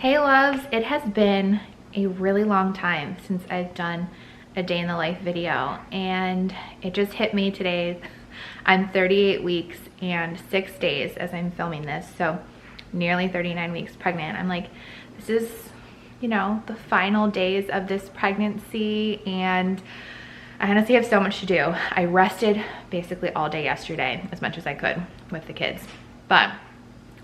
Hey loves, it has been a really long time since I've done a day in the life video, and it just hit me today. I'm 38 weeks and 6 days as I'm filming this, so nearly 39 weeks pregnant. I'm like, this is, you know, the final days of this pregnancy, and I honestly have so much to do. I rested basically all day yesterday, as much as I could with the kids, but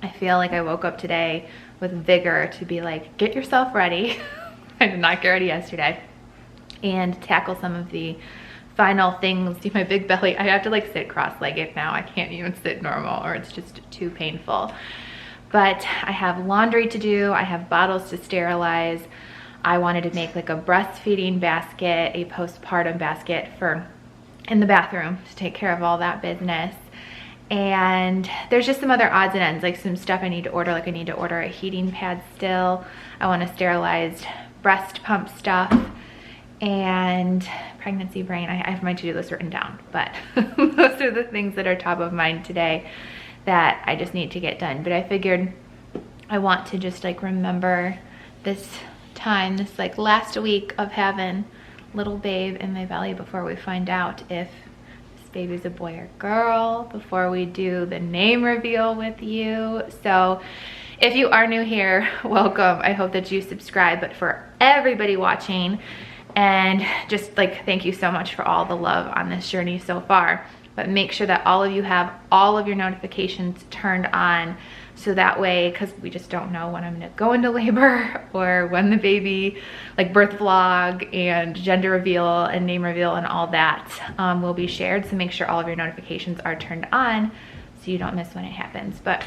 I feel like I woke up today with vigor to be like, get yourself ready. I did not get ready yesterday, and tackle some of the final things. See my big belly, I have to like sit cross-legged now. I can't even sit normal or it's just too painful. But I have laundry to do, I have bottles to sterilize. I wanted to make like a breastfeeding basket, a postpartum basket for in the bathroom to take care of all that business. And there's just some other odds and ends, like some stuff I need to order. Like I need to order a heating pad still. I want to sterilize breast pump stuff, and pregnancy brain. I have my to-do list written down, but those are the things that are top of mind today that I just need to get done. But I figured I want to just like remember this time, this like last week of having little babe in my belly before we find out if baby's a boy or girl, before we do the name reveal with you. So if you are new here, welcome. I hope that you subscribe. But for everybody watching, and just like thank you so much for all the love on this journey so far, but make sure that all of you have all of your notifications turned on, so that way, because we just don't know when I'm gonna go into labor or when the baby, like birth vlog and gender reveal and name reveal and all that will be shared. So make sure all of your notifications are turned on so you don't miss when it happens. But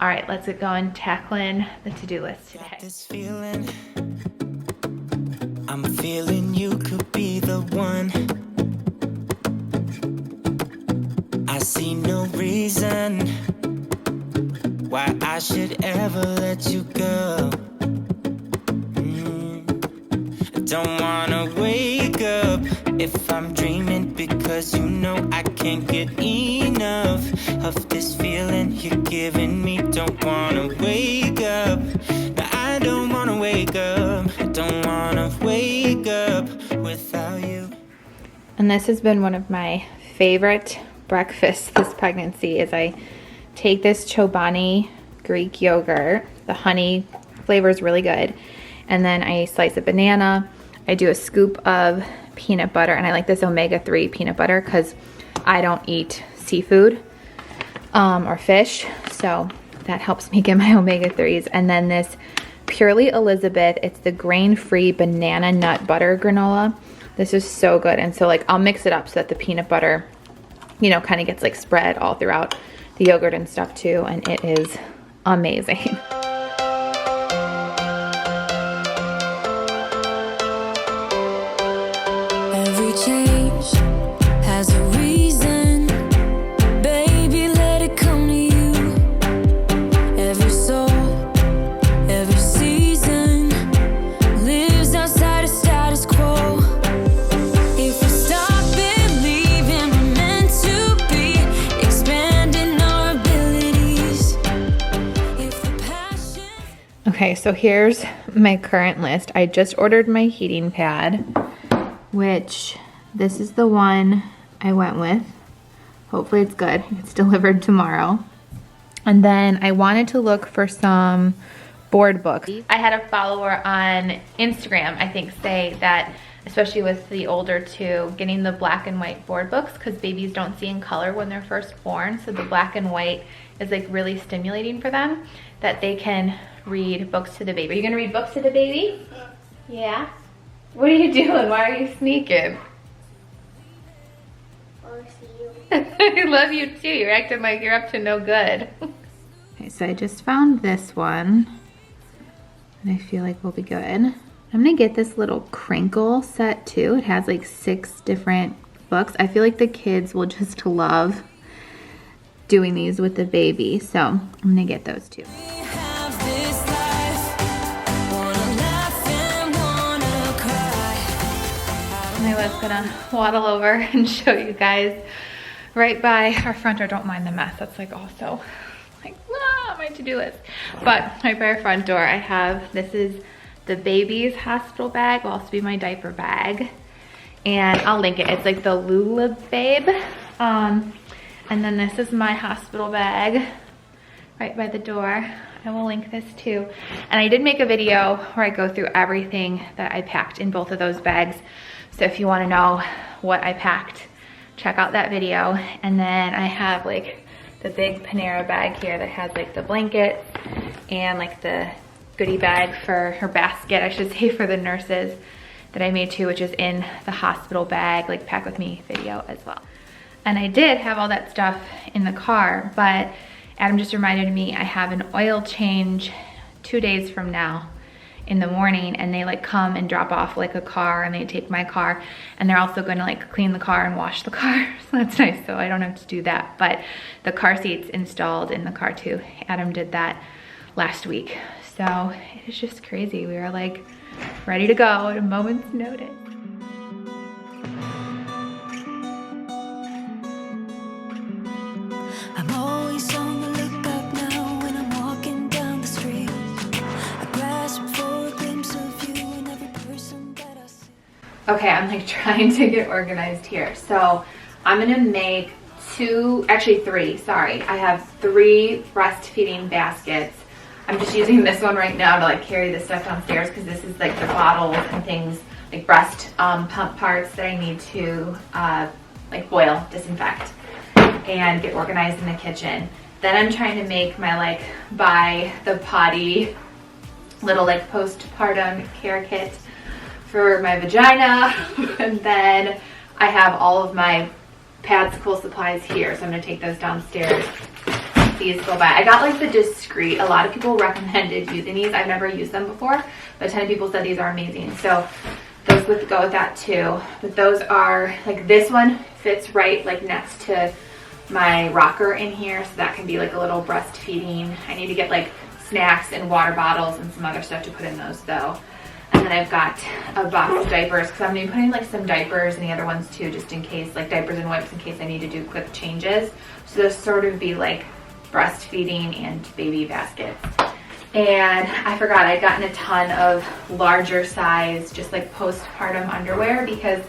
all right, let's get going, tackling the to-do list today. This feeling, I'm feeling you could be the one. I see no reason why I should ever let you go. I don't wanna wake up if I'm dreaming, because you know I can't get enough of this feeling you're giving me. Don't wanna wake up. No, I don't wanna wake up. I don't wanna wake up without you. And this has been one of my favorite breakfasts this pregnancy. Is I take this Chobani Greek yogurt. The honey flavor is really good. And then I slice a banana. I do a scoop of peanut butter, and I like this omega-3 peanut butter because I don't eat seafood or fish, so that helps me get my omega-3s. And then this Purely Elizabeth, it's the grain-free banana nut butter granola. This is so good. And so like I'll mix it up so that the peanut butter, you know, kind of gets like spread all throughout the yogurt and stuff too, and it is amazing. Every change has a reason, baby, let it come to you. Every soul, every season lives outside of status quo. If we stop believing we're meant to be, expanding our abilities. If the passion... Okay, so here's my current list. I just ordered my heating pad, which this is the one I went with. Hopefully it's good. It's delivered tomorrow. And then I wanted to look for some board books. I had a follower on Instagram, I think, say that, especially with the older two, getting the black and white board books, because babies don't see in color when they're first born. So the black and white is like really stimulating for them, that they can read books to the baby. Are you gonna read books to the baby? Yeah. What are you doing? Why are you sneaking? I love you too. You're acting like you're up to no good. Okay, so I just found this one, and I feel like we'll be good. I'm gonna get this little crinkle set too. It has like 6 different books. I feel like the kids will just love doing these with the baby, so I'm gonna get those too. I was gonna waddle over and show you guys right by our front door. Don't mind the mess. That's like also like, my my to-do list. But right by our front door, I have, this is the baby's hospital bag, will also be my diaper bag. And I'll link it. It's like the Lula Babe. And then this is my hospital bag right by the door. I will link this too. And I did make a video where I go through everything that I packed in both of those bags. So if you want to know what I packed, check out that video. And then I have like the big Panera bag here that has like the blankets and like the goodie bag for her basket, I should say, for the nurses that I made too, which is in the hospital bag, like pack with me video as well. And I did have all that stuff in the car, but Adam just reminded me I have an oil change 2 days from now in the morning, and they like come and drop off like a car, and they take my car, and they're also gonna like clean the car and wash the car. So that's nice, so I don't have to do that. But the car seat's installed in the car too. Adam did that last week. So it's just crazy. We were like ready to go at a moment's notice. I'm always on the lookout now when I'm walking down the street. I grasp for a glimpse of you in every person that I see. Okay, I'm like trying to get organized here. So I'm gonna make three, sorry. I have 3 breastfeeding baskets. I'm just using this one right now to like carry this stuff downstairs because this is like the bottles and things, like breast pump parts that I need to like boil, disinfect, and get organized in the kitchen. Then I'm trying to make my like buy the potty little like postpartum care kit for my vagina. And then I have all of my PADSICLES supplies here, so I'm gonna take those downstairs. These go by. I got like the discreet. A lot of people recommended using these. I've never used them before, but a ton of people said these are amazing. So those would go with that too. But those are like, this one fits right like next to my rocker in here, so that can be like a little breastfeeding. I need to get like snacks and water bottles and some other stuff to put in those though. And then I've got a box of diapers because I'm gonna be putting like some diapers and the other ones too, just in case, like diapers and wipes in case I need to do quick changes. So those sort of be like breastfeeding and baby baskets. And I forgot I'd gotten a ton of larger size, just like postpartum underwear, because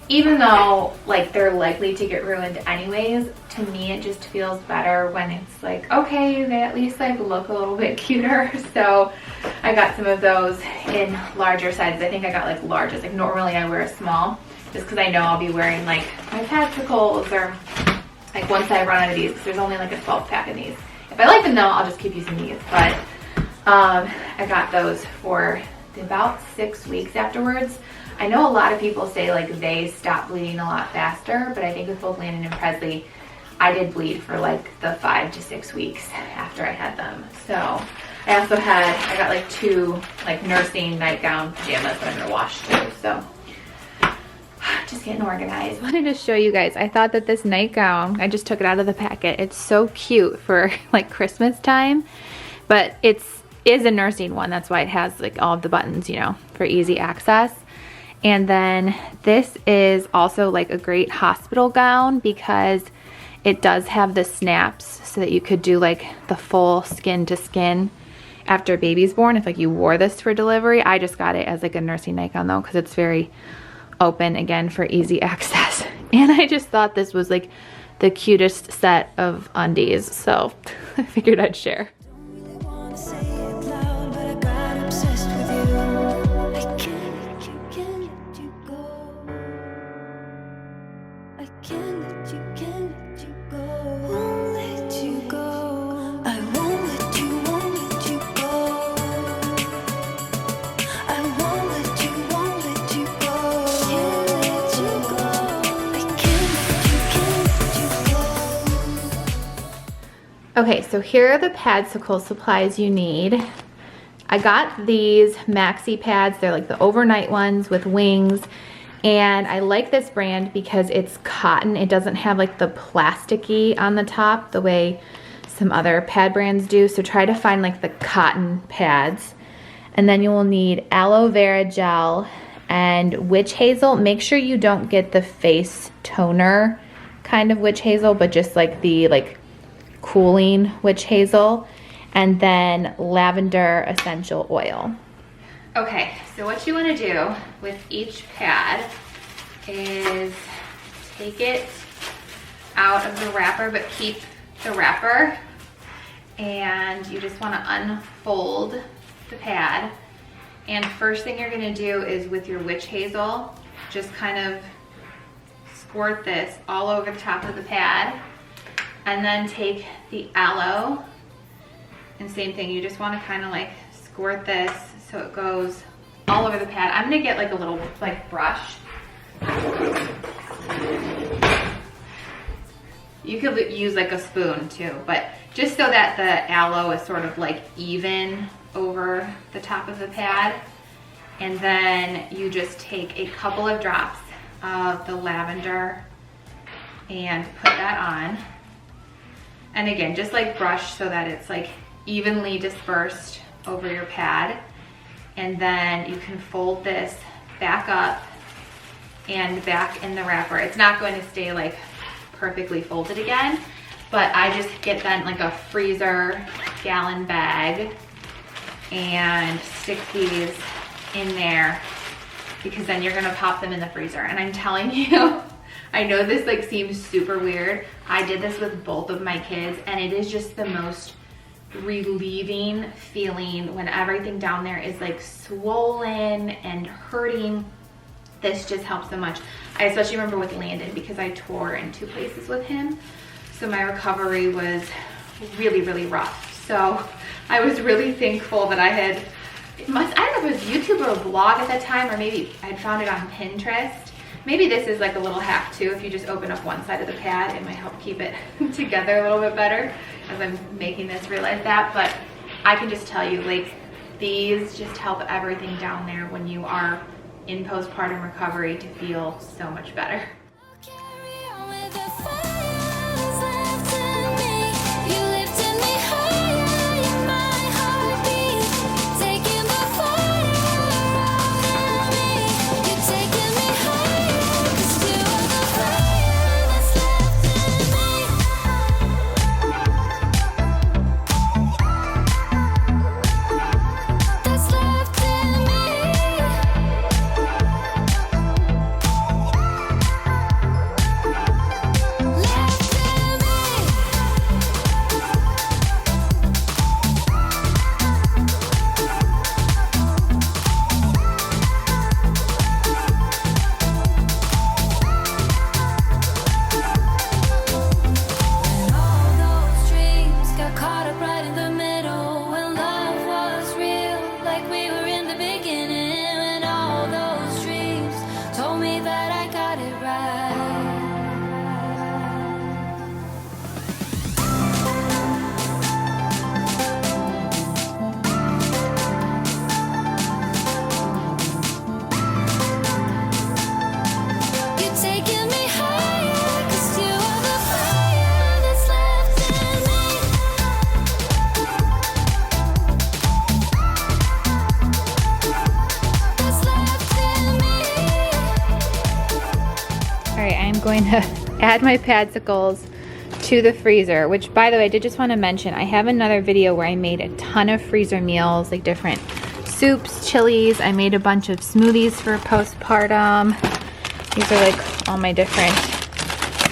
even though like they're likely to get ruined anyways, to me it just feels better when it's like, okay, they at least like look a little bit cuter. So I got some of those in larger sizes. I think I got like larges. Like normally I wear a small just because I know I'll be wearing like my PADSICLES, or like once I run out of these, because there's only like a 12 pack in these. If I like them though, I'll just keep using these. But I got those for about 6 weeks afterwards. I know a lot of people say like they stop bleeding a lot faster, but I think with both Landon and Presley, I did bleed for like the 5 to 6 weeks after I had them. So I also I got like 2 like nursing nightgown pajamas that I'm gonna wash too. So just getting organized. I wanted to show you guys, I thought that this nightgown, I just took it out of the packet. It's so cute for like Christmas time, but is a nursing one. That's why it has like all of the buttons, you know, for easy access. And then this is also like a great hospital gown because it does have the snaps so that you could do like the full skin to skin after a baby's born if like you wore this for delivery. I just got it as like a nursing nightgown though because it's very open, again, for easy access. And I just thought this was like the cutest set of undies, so I figured I'd share. Okay, so here are the PADSICLES supplies you need. I got these maxi pads. They're like the overnight ones with wings. And I like this brand because it's cotton. It doesn't have like the plasticky on the top the way some other pad brands do. So try to find like the cotton pads. And then you will need aloe vera gel and witch hazel. Make sure you don't get the face toner kind of witch hazel, but just like the cooling witch hazel. and then lavender essential oil. Okay, so what you want to do with each pad is take it out of the wrapper, but keep the wrapper, and you just want to unfold the pad. And first thing you're going to do is with your witch hazel, just kind of squirt this all over the top of the pad, and then take the aloe, and same thing, you just want to kind of like squirt this so it goes all over the pad. I'm going to get like a little like brush. You could use like a spoon too, but just so that the aloe is sort of like even over the top of the pad. And then you just take a couple of drops of the lavender and put that on. And again, just like brush so that it's like evenly dispersed over your pad. And then you can fold this back up and back in the wrapper. It's not going to stay like perfectly folded again, but I just get then like a freezer gallon bag and stick these in there, because then you're gonna pop them in the freezer. And I'm telling you, I know this like seems super weird. I did this with both of my kids, and it is just the most relieving feeling when everything down there is like swollen and hurting. This just helps so much. I especially remember with Landon, because I tore in 2 places with him. So my recovery was really, really rough. So I was really thankful that I had, I don't know if it was YouTube or a blog at that time, or maybe I'd found it on Pinterest. Maybe this is like a little hack too. If you just open up one side of the pad, it might help keep it together a little bit better, as I'm making this realize that. But I can just tell you, like, these just help everything down there when you are in postpartum recovery to feel so much better. Going to add my PADSICLES to the freezer, which, by the way, I did just want to mention, I have another video where I made a ton of freezer meals, like different soups, chilies. I made a bunch of smoothies for postpartum. These are like all my different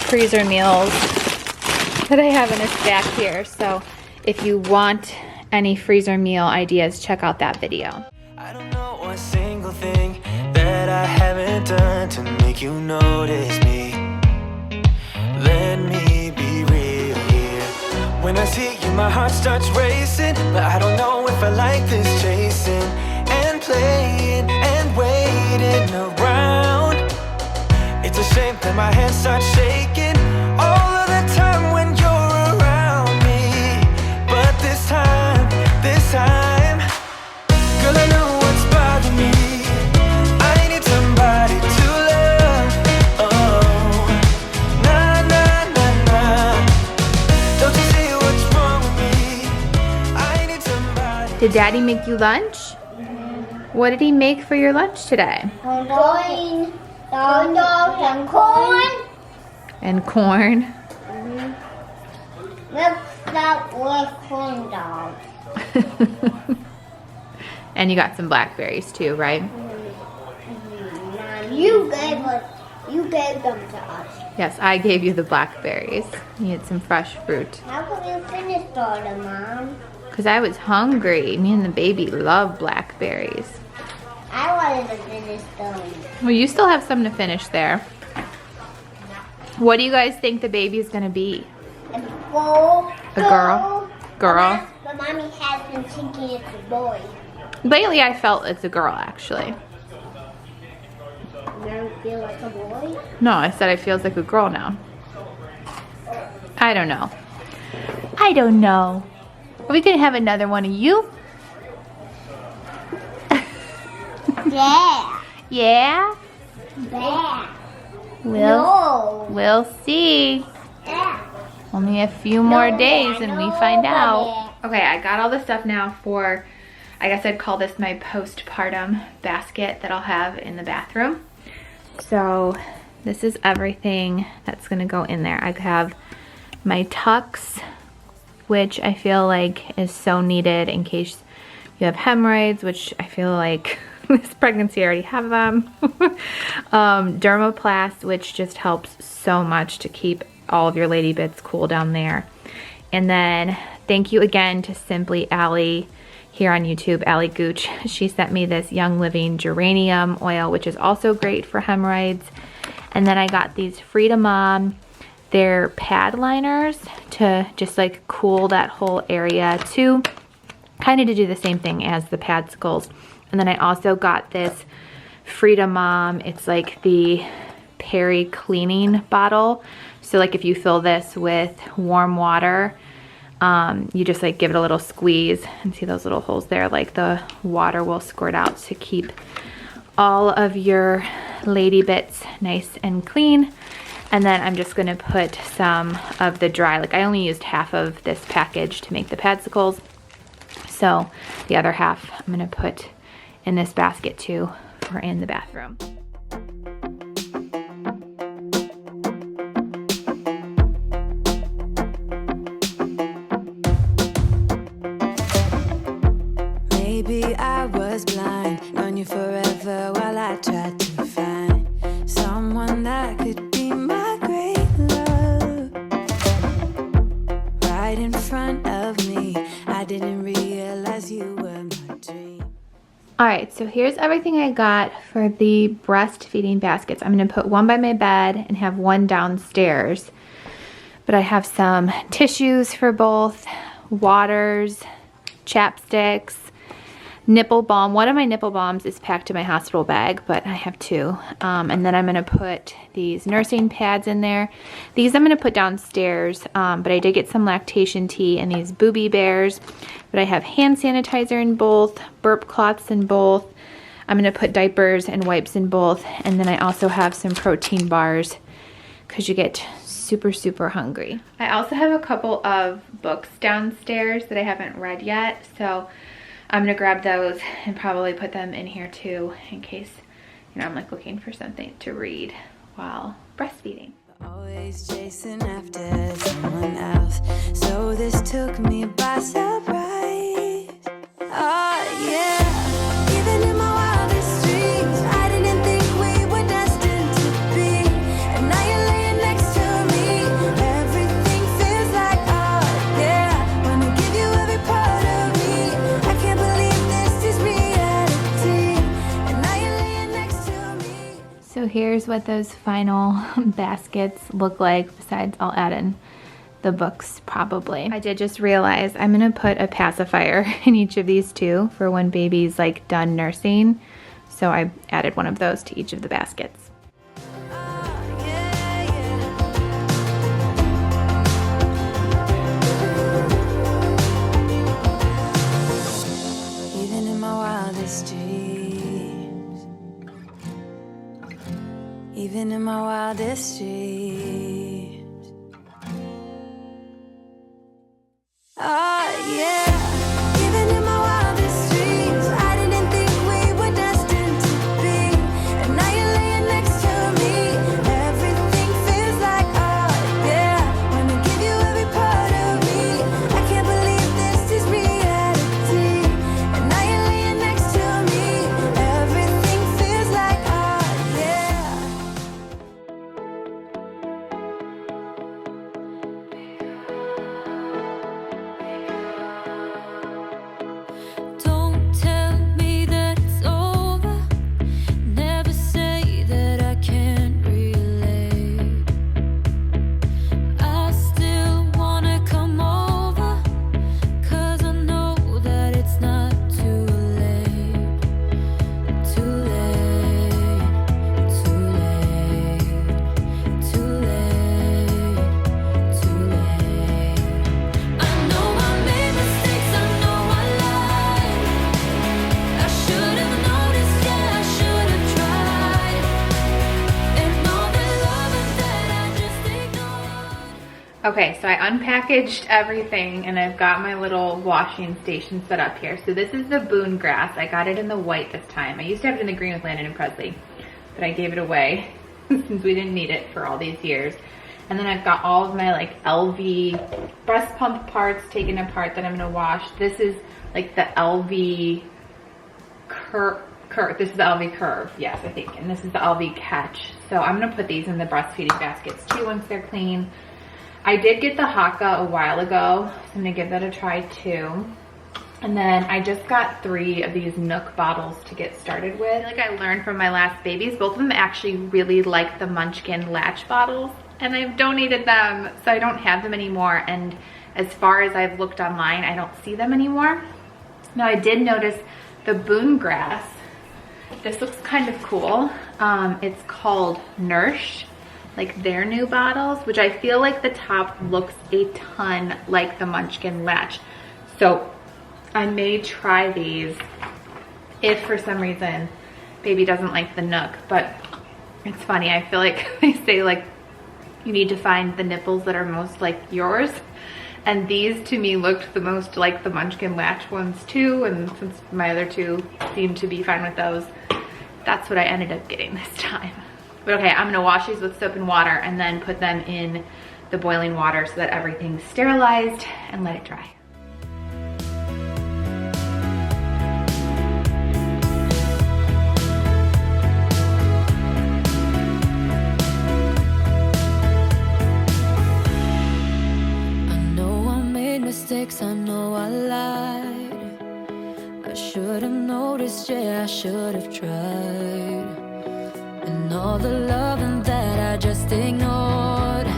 freezer meals that I have in a stack here. So if you want any freezer meal ideas, check out that video. I don't know one single thing that I haven't done to make you notice me. Let me be real here. When I see you, my heart starts racing, but I don't know if I like this chasing and playing and waiting around. It's a shame that my hands start shaking all of the time when you're around me. But this time, girl, I know what's bothering me. I need somebody to love. Oh, nah, nah, nah, nah. Don't you see what's wrong with me? I need somebody. Did Daddy make you lunch? What did he make for your lunch today? Corn, and corn. And corn. That was corn dog. And you got some blackberries too, right? Mom, you gave them to us. Yes, I gave you the blackberries. You had some fresh fruit. How come you finished all of them, Mom? Because I was hungry. Me and the baby love blackberries. I wanted to finish them. Well, you still have some to finish there. What do you guys think the baby's gonna be? A boy. A girl? Girl? But Mommy has been thinking it's a boy. Lately I felt it's a girl actually. You don't feel like a boy? No, I said it feels like a girl now. I don't know. I don't know. Are we gonna have another one of you? Yeah. Yeah? Yeah. We'll see. Yeah. Only a few more days and we find out. Okay, I got all the stuff now for, I guess I'd call this my postpartum basket that I'll have in the bathroom. So this is everything that's gonna go in there. I have my tucks, which I feel like is so needed in case you have hemorrhoids, which I feel like this pregnancy I already have them. Dermoplast, which just helps so much to keep all of your lady bits cool down there. And then thank you again to Simply Allie here on YouTube, Allie Gooch. She sent me this Young Living geranium oil, which is also great for hemorrhoids. And then I got these Frida Mom, they're pad liners to just like cool that whole area too, kind of to do the same thing as the PADSICLES. And then I also got this Frida Mom, it's like the Peri cleaning bottle. So like if you fill this with warm water, you just like give it a little squeeze and see those little holes there, like the water will squirt out to keep all of your lady bits nice and clean. And then I'm just gonna put some of the dry, like I only used half of this package to make the PADSICLES. So the other half I'm gonna put in this basket too for in the bathroom. Maybe I was blind, known you forever while I tried to find someone that could be my great love. Right in front of me, I didn't realize you were my dream. All right, so here's everything I got for the breastfeeding baskets. I'm gonna put one by my bed and have one downstairs. But I have some tissues for both, waters, chapsticks, nipple balm. One of my nipple balms is packed in my hospital bag, but I have two. And then I'm gonna put these nursing pads in there. These I'm gonna put downstairs, but I did get some lactation tea and these booby bears. But I have hand sanitizer in both, burp cloths in both. I'm gonna put diapers and wipes in both. And then I also have some protein bars because you get super, super hungry. I also have a couple of books downstairs that I haven't read yet. So I'm gonna grab those and probably put them in here too in case, you know, I'm like looking for something to read while breastfeeding. Always chasing after someone else, so this took me by surprise. Oh yeah, even in my wildest dreams, I didn't think we were destined to be. And now you're laying next to me, everything feels like oh yeah. Wanna give you every part of me, I can't believe this is reality. And now you're laying next to me. So here's what those final baskets look like, besides I'll add in the books probably. I did just realize I'm gonna put a pacifier in each of these too for when baby's like done nursing. So I added one of those to each of the baskets. Even in my wildest dreams, even in my wildest dreams. Oh yeah, even in my wildest dreams, I didn't think we were destined to be. And now you're laying next to me, everything feels like oh yeah. Wanna give you every part of me, Okay, so I unpackaged everything and I've got my little washing station set up here. So this is the Boone grass. I got it in the white this time. I used to have it in the green with Landon and Presley, but I gave it away since we didn't need it for all these years. And then I've got all of my like LV breast pump parts taken apart that I'm gonna wash. This is like the LV curve. This is the LV curve, yes, I think. And this is the LV catch. So I'm gonna put these in the breastfeeding baskets too once they're clean. I did get the Haka a while ago, so I'm gonna give that a try too. And then I just got 3 of these Nook bottles to get started with. I feel like I learned from my last babies, both of them actually really like the Munchkin latch bottles, and I've donated them, so I don't have them anymore. And as far as I've looked online, I don't see them anymore. Now I did notice the Boone grass. This looks kind of cool. It's called Nourish, like their new bottles, which I feel like the top looks a ton like the Munchkin latch. So I may try these if for some reason baby doesn't like the Nook. But it's funny, I feel like they say like you need to find the nipples that are most like yours. And these to me looked the most like the Munchkin latch ones too. And since my other 2 seemed to be fine with those, that's what I ended up getting this time. But okay, I'm gonna wash these with soap and water and then put them in the boiling water so that everything's sterilized and let it dry. I know I made mistakes, I know I lied. I should have noticed, yeah, I should have tried. And all the loving that I just ignored,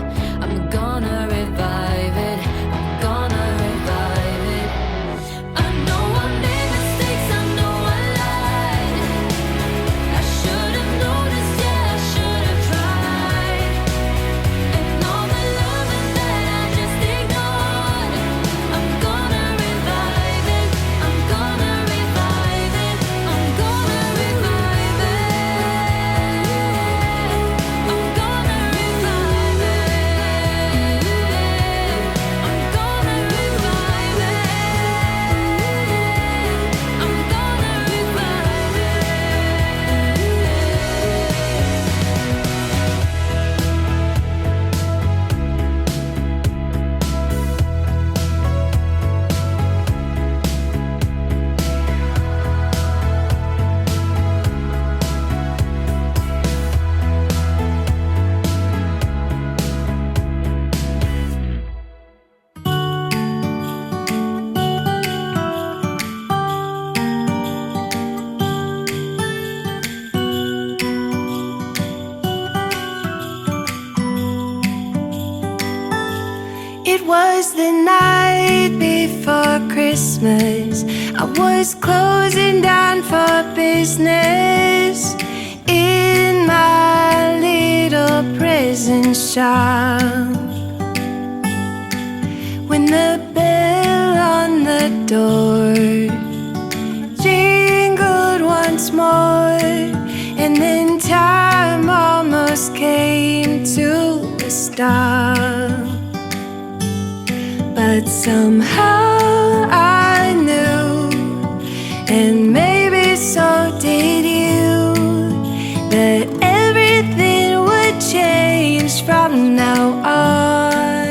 I'm gonna revive it, I'm gonna revive it. I know I made mistakes, I know I lied. I should have noticed, yeah, I should have tried. And all the loving that I just ignored, I'm gonna revive it, I'm gonna revive it, I'm gonna revive it. It was the night before Christmas. I was closing down for business in my little present shop, when the bell on the door jingled once more, and then time almost came to a stop. But somehow I knew, and maybe so did you, that everything would change from now on.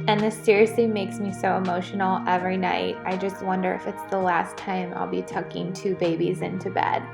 And this seriously makes me so emotional every night. I just wonder if it's the last time I'll be tucking 2 babies into bed.